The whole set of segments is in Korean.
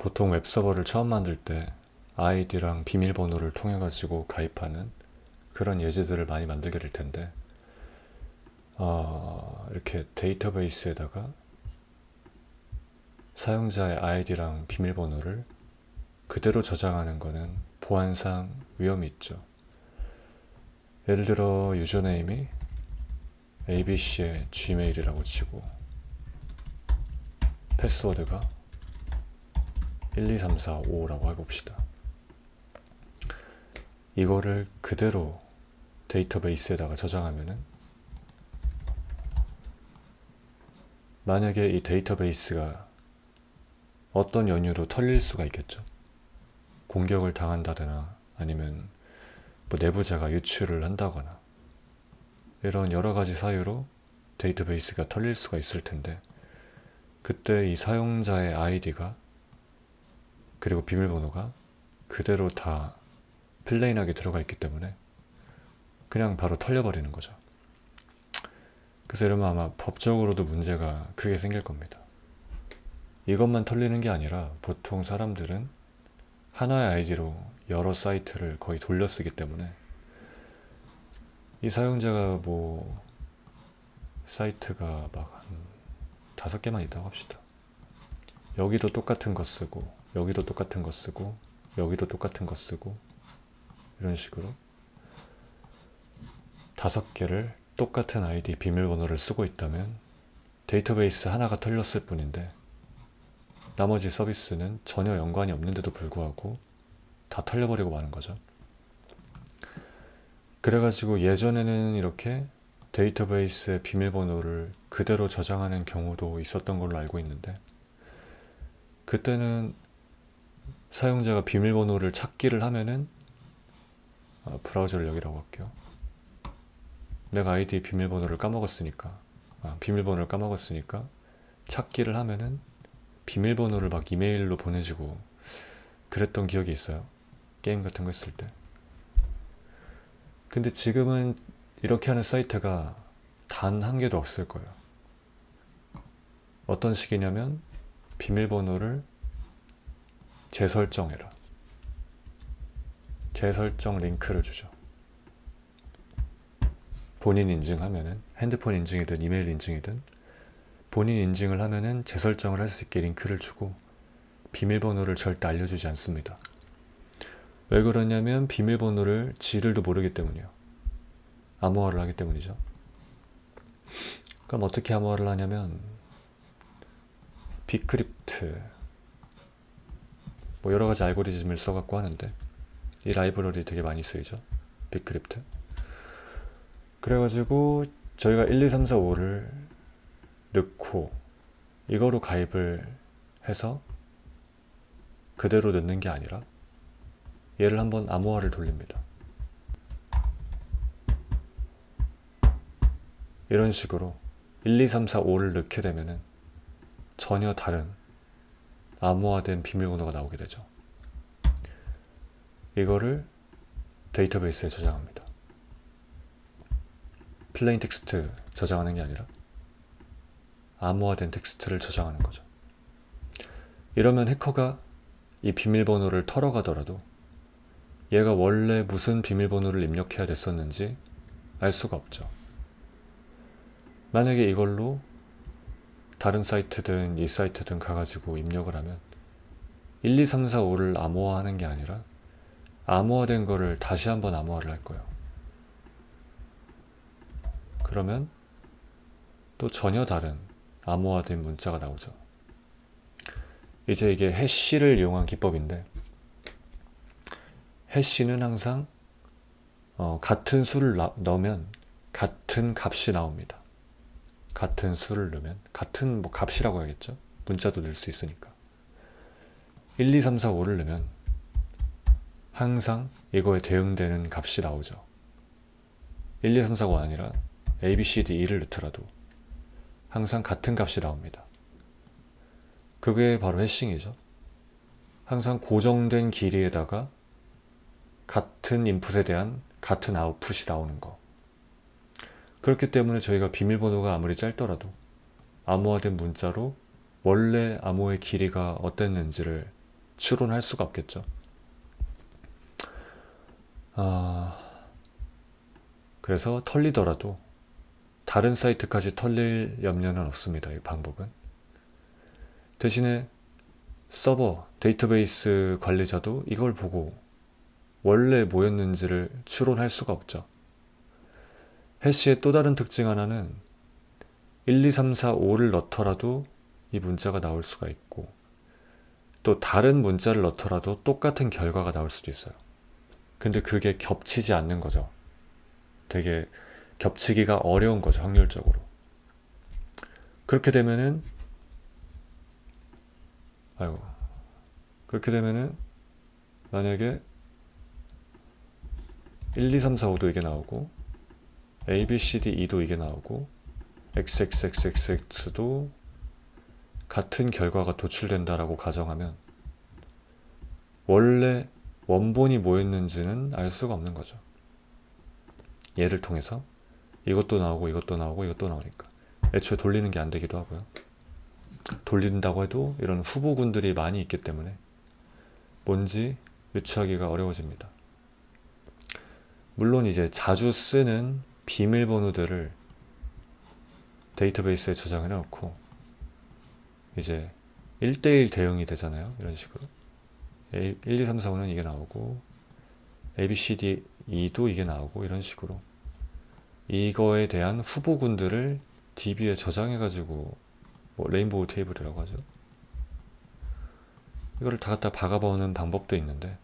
보통 웹서버를 처음 만들 때 아이디랑 비밀번호를 통해 가지고 가입하는 그런 예제들을 많이 만들게 될 텐데, 이렇게 데이터베이스에다가 사용자의 아이디랑 비밀번호를 그대로 저장하는 거는 보안상 위험이 있죠. 예를 들어 유저네임이 abc의 gmail이라고 치고 패스워드가 12345라고 해봅시다. 이거를 그대로 데이터베이스에다가 저장하면은 만약에 이 데이터베이스가 어떤 연유로 털릴 수가 있겠죠. 공격을 당한다거나 아니면 뭐 내부자가 유출을 한다거나 이런 여러 가지 사유로 데이터베이스가 털릴 수가 있을 텐데, 그때 이 사용자의 아이디가 그리고 비밀번호가 그대로 다 플레인하게 들어가 있기 때문에 그냥 바로 털려버리는 거죠. 그래서 이러면 아마 법적으로도 문제가 크게 생길 겁니다. 이것만 털리는 게 아니라 보통 사람들은 하나의 아이디로 여러 사이트를 거의 돌려 쓰기 때문에 이 사용자가 뭐 사이트가 막 한 5개만 있다고 합시다. 여기도 똑같은 거 쓰고 여기도 똑같은 거 쓰고 여기도 똑같은 거 쓰고 이런 식으로 5개를 똑같은 아이디 비밀번호를 쓰고 있다면 데이터베이스 하나가 털렸을 뿐인데 나머지 서비스는 전혀 연관이 없는데도 불구하고 다 털려버리고 마는 거죠. 그래가지고 예전에는 이렇게 데이터베이스의 비밀번호를 그대로 저장하는 경우도 있었던 걸로 알고 있는데, 그때는 사용자가 비밀번호를 찾기를 하면은 브라우저를 여기라고 할게요. 내가 아이디 비밀번호를 까먹었으니까 찾기를 하면은 비밀번호를 막 이메일로 보내주고 그랬던 기억이 있어요. 게임 같은 거 했을 때. 근데 지금은 이렇게 하는 사이트가 단 한 개도 없을 거예요. 어떤 식이냐면 비밀번호를 재설정해라. 재설정 링크를 주죠. 본인 인증하면은 핸드폰 인증이든 이메일 인증이든 본인 인증을 하면은 재설정을 할 수 있게 링크를 주고 비밀번호를 절대 알려주지 않습니다. 왜 그러냐면 비밀번호를 지들도 모르기 때문이에요. 암호화를 하기 때문이죠. 그럼 어떻게 암호화를 하냐면 비크립트 뭐 여러 가지 알고리즘을 써갖고 하는데 이 라이브러리 되게 많이 쓰이죠. 비크립트. 그래가지고 저희가 1, 2, 3, 4, 5를 넣고 이거로 가입을 해서 그대로 넣는 게 아니라 얘를 한번 암호화를 돌립니다. 이런 식으로 1, 2, 3, 4, 5를 넣게 되면은 전혀 다른 암호화된 비밀번호가 나오게 되죠. 이거를 데이터베이스에 저장합니다. 플레인 텍스트 저장하는 게 아니라 암호화된 텍스트를 저장하는 거죠. 이러면 해커가 이 비밀번호를 털어가더라도 얘가 원래 무슨 비밀번호를 입력해야 됐었는지 알 수가 없죠. 만약에 이걸로 다른 사이트든 이 사이트든 가가지고 입력을 하면 1, 2, 3, 4, 5를 암호화하는 게 아니라 암호화된 거를 다시 한번 암호화를 할 거예요. 그러면 또 전혀 다른 암호화된 문자가 나오죠. 이제 이게 해시를 이용한 기법인데, 해시는 항상 같은 수를 넣으면 같은 값이 나옵니다. 같은 수를 넣으면 같은 뭐 값이라고 해야겠죠. 문자도 넣을 수 있으니까. 1, 2, 3, 4, 5를 넣으면 항상 이거에 대응되는 값이 나오죠. 1, 2, 3, 4, 5가 아니라 A, B, C, D, E를 넣더라도 항상 같은 값이 나옵니다. 그게 바로 해싱이죠. 항상 고정된 길이에다가 같은 인풋에 대한 같은 아웃풋이 나오는 거. 그렇기 때문에 저희가 비밀번호가 아무리 짧더라도 암호화된 문자로 원래 암호의 길이가 어땠는지를 추론할 수가 없겠죠. 그래서 털리더라도 다른 사이트까지 털릴 염려는 없습니다. 이 방법은. 대신에 서버, 데이터베이스 관리자도 이걸 보고 원래 뭐였는지를 추론할 수가 없죠. 해시의 또 다른 특징 하나는 1, 2, 3, 4, 5를 넣더라도 이 문자가 나올 수가 있고, 또 다른 문자를 넣더라도 똑같은 결과가 나올 수도 있어요. 근데 그게 겹치지 않는 거죠. 되게 겹치기가 어려운 거죠, 확률적으로. 그렇게 되면은 만약에 1, 2, 3, 4, 5도 이게 나오고 A, B, C, D, E도 이게 나오고 XXXXX도 같은 결과가 도출된다라고 가정하면 원래 원본이 뭐였는지는 알 수가 없는 거죠. 얘를 통해서 이것도 나오고 이것도 나오고 이것도 나오니까 애초에 돌리는 게 안 되기도 하고요. 돌린다고 해도 이런 후보군들이 많이 있기 때문에 뭔지 유추하기가 어려워집니다. 물론 이제 자주 쓰는 비밀번호들을 데이터베이스에 저장해 놓고 이제 1대1 대응이 되잖아요. 이런 식으로 1, 2, 3, 4, 5는 이게 나오고 A, B, C, D, E도 이게 나오고 이런 식으로 이거에 대한 후보군들을 DB에 저장해 가지고 뭐 레인보우 테이블이라고 하죠. 이거를 다 갖다 박아보는 방법도 있는데,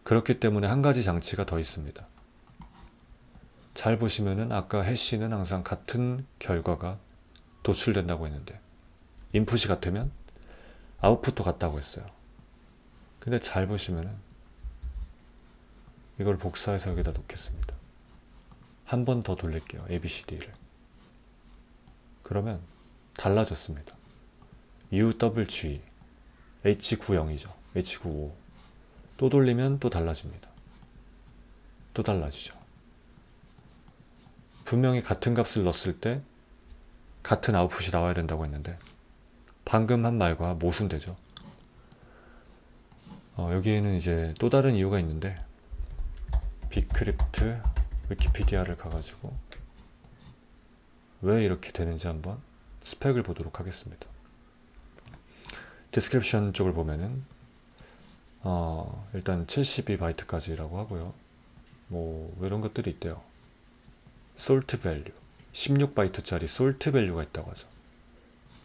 그렇기 때문에 한 가지 장치가 더 있습니다. 잘 보시면은 아까 해시는 항상 같은 결과가 도출된다고 했는데 인풋이 같으면 아웃풋도 같다고 했어요. 근데 잘 보시면은 이걸 복사해서 여기다 놓겠습니다. 한 번 더 돌릴게요. ABCD를. 그러면 달라졌습니다. UWG H90이죠. H95 또 돌리면 또 달라집니다. 또 달라지죠. 분명히 같은 값을 넣었을 때 같은 아웃풋이 나와야 된다고 했는데 방금 한 말과 모순되죠. 여기에는 이제 또 다른 이유가 있는데 비크립트 위키피디아를 가가지고 왜 이렇게 되는지 한번 스펙을 보도록 하겠습니다. 디스크립션 쪽을 보면은 일단 72바이트까지라고 하고요. 뭐 이런 것들이 있대요. 솔트 밸류 16바이트짜리 솔트 밸류가 있다고 하죠.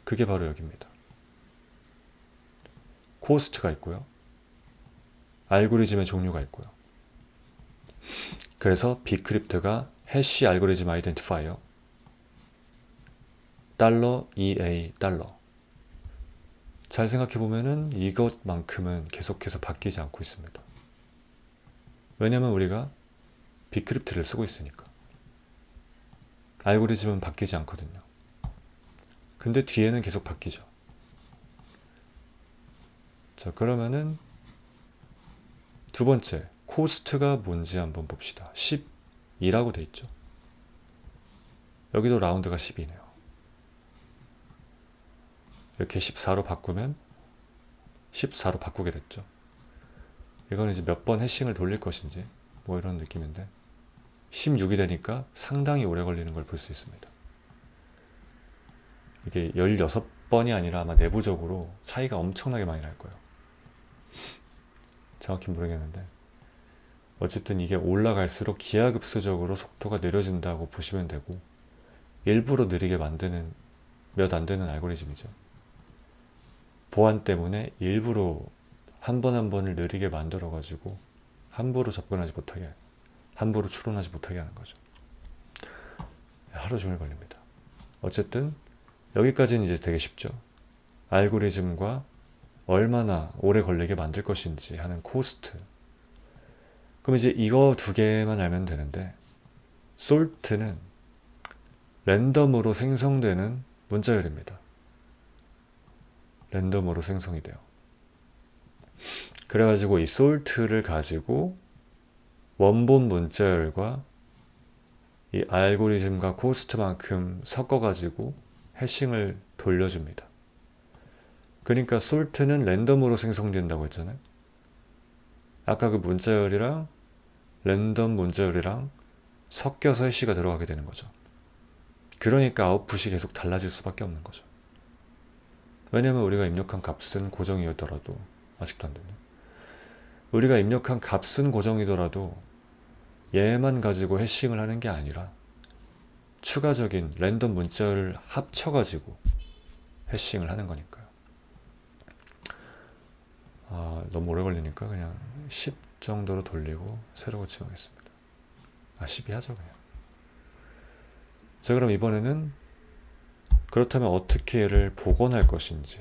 그게 바로 여기입니다. 코스트가 있고요. 알고리즘의 종류가 있고요. 그래서 비크립트가 해시 알고리즘 아이덴티파이어 $EA 잘 생각해보면은 이것만큼은 계속해서 바뀌지 않고 있습니다. 왜냐면 우리가 비크립트를 쓰고 있으니까. 알고리즘은 바뀌지 않거든요. 근데 뒤에는 계속 바뀌죠. 자, 그러면은 두 번째, 코스트가 뭔지 한번 봅시다. 12라고 돼 있죠. 여기도 라운드가 10이네요. 이렇게 14로 바꾸면 14로 바꾸게 됐죠. 이건 이제 몇 번 해싱을 돌릴 것인지 뭐 이런 느낌인데 16이 되니까 상당히 오래 걸리는 걸 볼 수 있습니다. 이게 16번이 아니라 아마 내부적으로 차이가 엄청나게 많이 날 거예요. 정확히 모르겠는데 어쨌든 이게 올라갈수록 기하급수적으로 속도가 느려진다고 보시면 되고 일부러 느리게 만드는 몇 안 되는 알고리즘이죠. 보안 때문에 일부러 한 번 한 번을 느리게 만들어 가지고 함부로 접근하지 못하게, 함부로 추론하지 못하게 하는 거죠. 하루 종일 걸립니다. 어쨌든 여기까지는 이제 되게 쉽죠. 알고리즘과 얼마나 오래 걸리게 만들 것인지 하는 코스트. 그럼 이제 이거 두 개만 알면 되는데 솔트는 랜덤으로 생성되는 문자열입니다. 랜덤으로 생성이 돼요. 그래가지고 이 솔트를 가지고 원본 문자열과 이 알고리즘과 코스트만큼 섞어가지고 해싱을 돌려줍니다. 그러니까 솔트는 랜덤으로 생성된다고 했잖아요. 아까 그 문자열이랑 랜덤 문자열이랑 섞여서 해시가 들어가게 되는 거죠. 그러니까 아웃풋이 계속 달라질 수밖에 없는 거죠. 왜냐면 우리가 입력한 값은 고정이었더라도, 아직도 안 됐네. 우리가 입력한 값은 고정이더라도 얘만 가지고 해싱을 하는 게 아니라 추가적인 랜덤 문자를 합쳐가지고 해싱을 하는 거니까요. 너무 오래 걸리니까 그냥 10 정도로 돌리고 새로 고침하겠습니다. 12 하죠 그냥. 자, 그럼 이번에는 그렇다면 어떻게 얘를 복원할 것인지.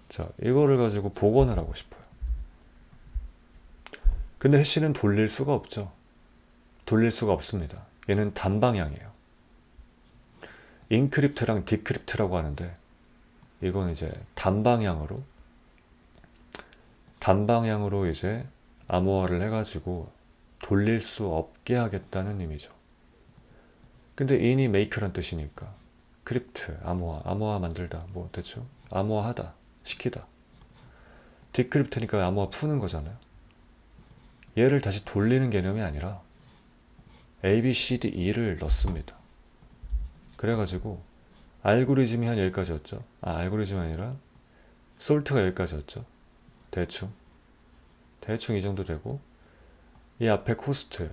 자, 이거를 가지고 복원을 하고 싶어요. 근데 해시는 돌릴 수가 없죠. 돌릴 수가 없습니다. 얘는 단방향이에요. 인크립트랑 디크립트라고 하는데 이건 이제 단방향으로 이제 암호화를 해가지고 돌릴 수 없게 하겠다는 의미죠. 근데 in이 make란 뜻이니까 크립트, 암호화 만들다, 뭐 대충 암호화하다, 시키다. 디크립트니까 암호화 푸는 거잖아요. 얘를 다시 돌리는 개념이 아니라 A, B, C, D, E를 넣습니다. 그래가지고 알고리즘이 한 여기까지였죠. 알고리즘이 아니라 솔트가 여기까지였죠. 대충 이 정도 되고, 이 앞에 코스트,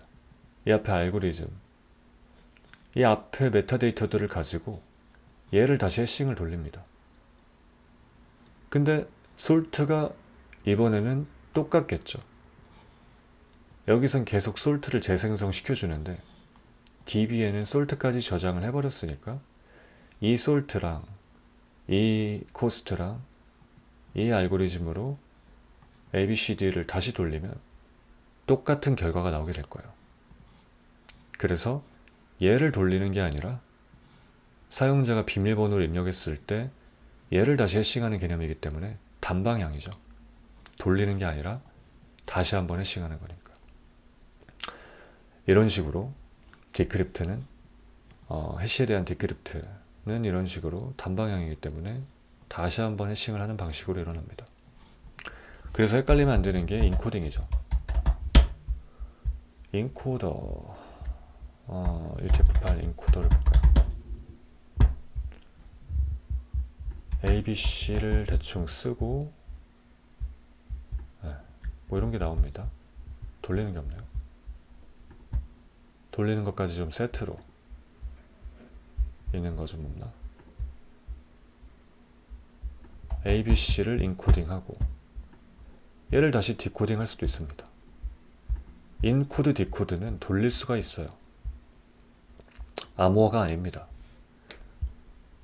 이 앞에 알고리즘, 이 앞에 메타데이터들을 가지고 얘를 다시 해싱을 돌립니다. 근데 솔트가 이번에는 똑같겠죠. 여기선 계속 솔트를 재생성 시켜주는데 DB에는 솔트까지 저장을 해버렸으니까 이 솔트랑 이 코스트랑 이 알고리즘으로 ABCD를 다시 돌리면 똑같은 결과가 나오게 될 거예요. 그래서 얘를 돌리는 게 아니라 사용자가 비밀번호를 입력했을 때 얘를 다시 해싱하는 개념이기 때문에 단방향이죠. 돌리는 게 아니라 다시 한번 해싱하는 거니까. 이런 식으로 디크립트는 해시에 대한 디크립트는 이런 식으로 단방향이기 때문에 다시 한번 해싱을 하는 방식으로 일어납니다. 그래서 헷갈리면 안 되는 게 인코딩이죠. 인코더, UTF 파일 인코더를 볼까요? ABC를 대충 쓰고, 뭐 이런 게 나옵니다. 돌리는 게 없네요. 돌리는 것까지 좀 세트로 있는 거 좀 없나? ABC를 인코딩하고 얘를 다시 디코딩 할 수도 있습니다. 인코드 디코드는 돌릴 수가 있어요. 암호화가 아닙니다.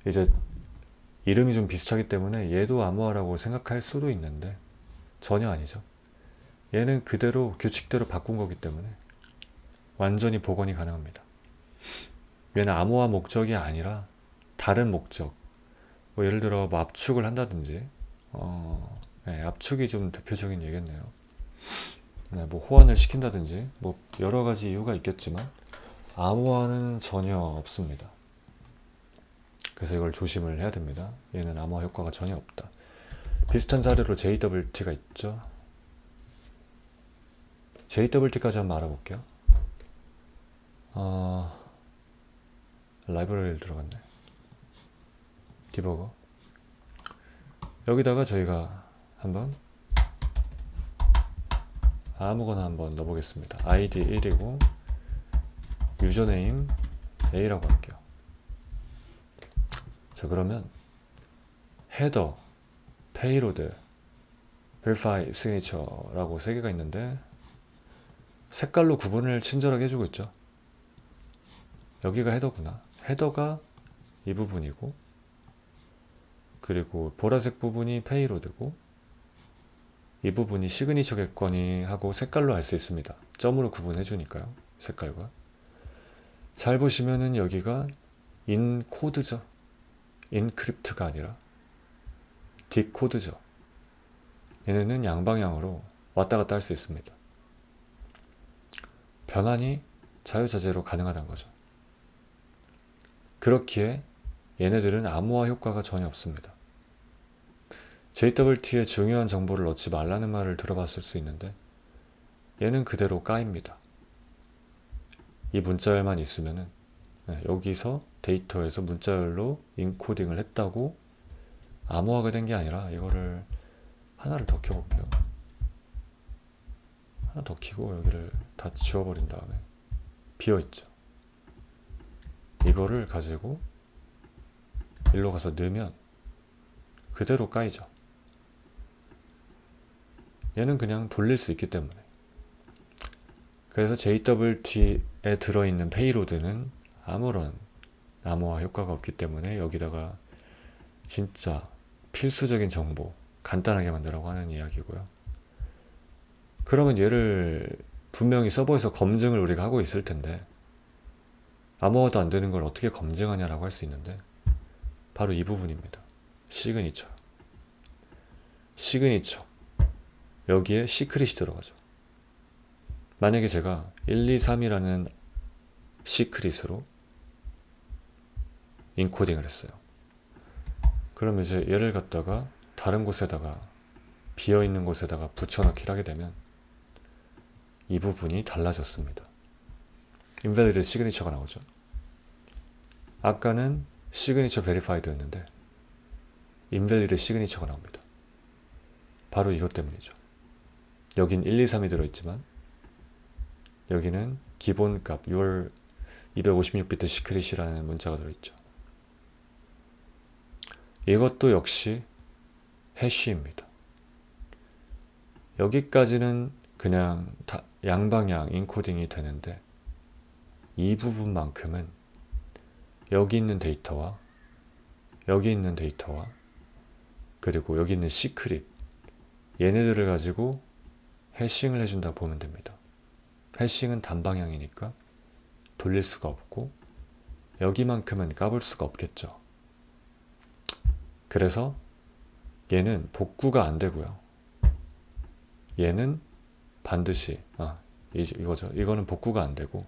이제 이름이 좀 비슷하기 때문에 얘도 암호화라고 생각할 수도 있는데 전혀 아니죠. 얘는 그대로 규칙대로 바꾼 거기 때문에 완전히 복원이 가능합니다. 얘는 암호화 목적이 아니라 다른 목적, 뭐 예를 들어 뭐 압축을 한다든지, 압축이 좀 대표적인 예겠네요. 뭐 호환을 시킨다든지 뭐 여러 가지 이유가 있겠지만 암호화는 전혀 없습니다. 그래서 이걸 조심을 해야 됩니다. 얘는 암호화 효과가 전혀 없다. 비슷한 사례로 JWT가 있죠. JWT까지 한번 알아볼게요. 라이브러리를 들어갔네. 디버거. 여기다가 저희가 한번 아무거나 한번 넣어보겠습니다. ID 1이고 유저네임 A라고 할게요. 자, 그러면 헤더, 페이로드, verify signature라고 세 개가 있는데 색깔로 구분을 친절하게 해주고 있죠. 여기가 헤더구나. 헤더가 이 부분이고, 그리고 보라색 부분이 페이로드고, 이 부분이 시그니처 겠거니 하고 색깔로 알 수 있습니다. 점으로 구분해 주니까요. 색깔과. 잘 보시면은 여기가 인코드죠. 인크립트가 아니라 디코드죠. 얘네는 양방향으로 왔다 갔다 할 수 있습니다. 변환이 자유자재로 가능하다는 거죠. 그렇기에 얘네들은 암호화 효과가 전혀 없습니다. JWT에 중요한 정보를 넣지 말라는 말을 들어봤을 수 있는데 얘는 그대로 까입니다. 이 문자열만 있으면은 여기서 데이터에서 문자열로 인코딩을 했다고 암호화가 된 게 아니라 이거를 하나를 더 켜볼게요. 하나 더 켜고 여기를 다 지워버린 다음에 비어있죠. 이거를 가지고 일로 가서 넣으면 그대로 까이죠. 얘는 그냥 돌릴 수 있기 때문에. 그래서 JWT에 들어있는 페이로드는 아무런 암호화 효과가 없기 때문에 여기다가 진짜 필수적인 정보 간단하게 만들라고 하는 이야기고요. 그러면 얘를 분명히 서버에서 검증을 우리가 하고 있을 텐데 암호화도 안 되는 걸 어떻게 검증하냐라고 할 수 있는데 바로 이 부분입니다. 시그니처. 시그니처. 여기에 시크릿이 들어가죠. 만약에 제가 1, 2, 3이라는 시크릿으로 인코딩을 했어요. 그럼 이제 얘를 갖다가 다른 곳에다가 비어있는 곳에다가 붙여넣기를 하게 되면 이 부분이 달라졌습니다. invalid 시그니처가 나오죠. 아까는 시그니처 verified였는데 invalid 시그니처가 나옵니다. 바로 이것 때문이죠. 여긴 1, 2, 3이 들어있지만 여기는 기본값 6월 256비트 시크릿이라는 문자가 들어있죠. 이것도 역시 해시입니다. 여기까지는 그냥 다 양방향 인코딩이 되는데 이 부분만큼은 여기 있는 데이터와 여기 있는 데이터와 그리고 여기 있는 시크릿 얘네들을 가지고 해싱을 해준다 보면 됩니다. 해싱은 단방향이니까 돌릴 수가 없고 여기만큼은 까볼 수가 없겠죠. 그래서 얘는 복구가 안 되고요. 얘는 반드시 이거죠. 이거는 복구가 안 되고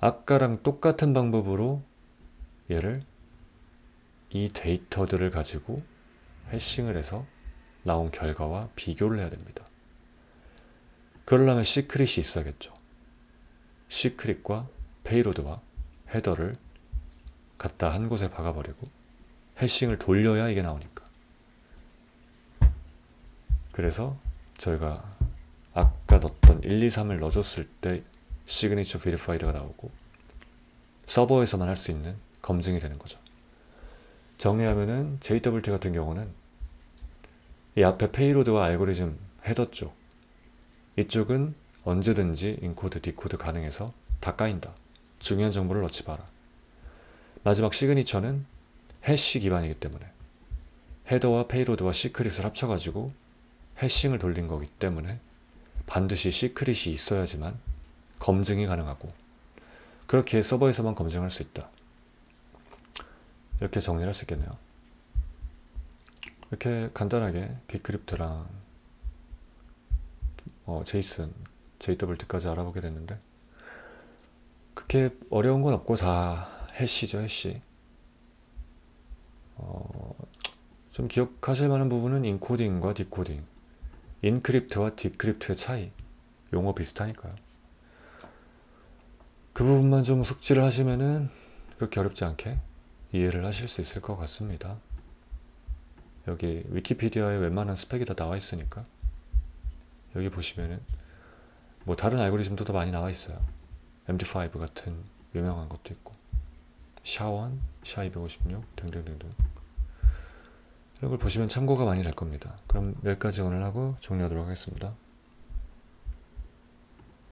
아까랑 똑같은 방법으로 얘를 이 데이터들을 가지고 해싱을 해서 나온 결과와 비교를 해야 됩니다. 그러려면 시크릿이 있어야겠죠. 시크릿과 페이로드와 헤더를 갖다 한 곳에 박아버리고 해싱을 돌려야 이게 나오니까. 그래서 저희가 아까 넣었던 1, 2, 3을 넣어줬을 때 시그니처 베리파이드가 나오고 서버에서만 할 수 있는 검증이 되는 거죠. 정리하면은 JWT 같은 경우는 이 앞에 페이로드와 알고리즘 헤더 쪽 이쪽은 언제든지 인코드, 디코드 가능해서 다 까인다. 중요한 정보를 넣지 마라. 마지막 시그니처는 해시 기반이기 때문에 헤더와 페이로드와 시크릿을 합쳐가지고 해싱을 돌린 거기 때문에 반드시 시크릿이 있어야지만 검증이 가능하고 그렇게 서버에서만 검증할 수 있다. 이렇게 정리를 할 수 있겠네요. 이렇게 간단하게 비크립트랑 제이슨, JWT까지 알아보게 됐는데 그렇게 어려운 건 없고 다 해시죠, 해시. 좀 기억하실 만한 부분은 인코딩과 디코딩, 인크립트와 디크립트의 차이, 용어 비슷하니까요. 그 부분만 좀 숙지를 하시면은 그렇게 어렵지 않게 이해를 하실 수 있을 것 같습니다. 여기 위키피디아에 웬만한 스펙이 다 나와 있으니까 여기 보시면은 뭐 다른 알고리즘도 더 많이 나와 있어요. MD5 같은 유명한 것도 있고 샤원, 샤256 등등등등 이런 걸 보시면 참고가 많이 될 겁니다. 그럼 여기까지 오늘 하고 종료하도록 하겠습니다.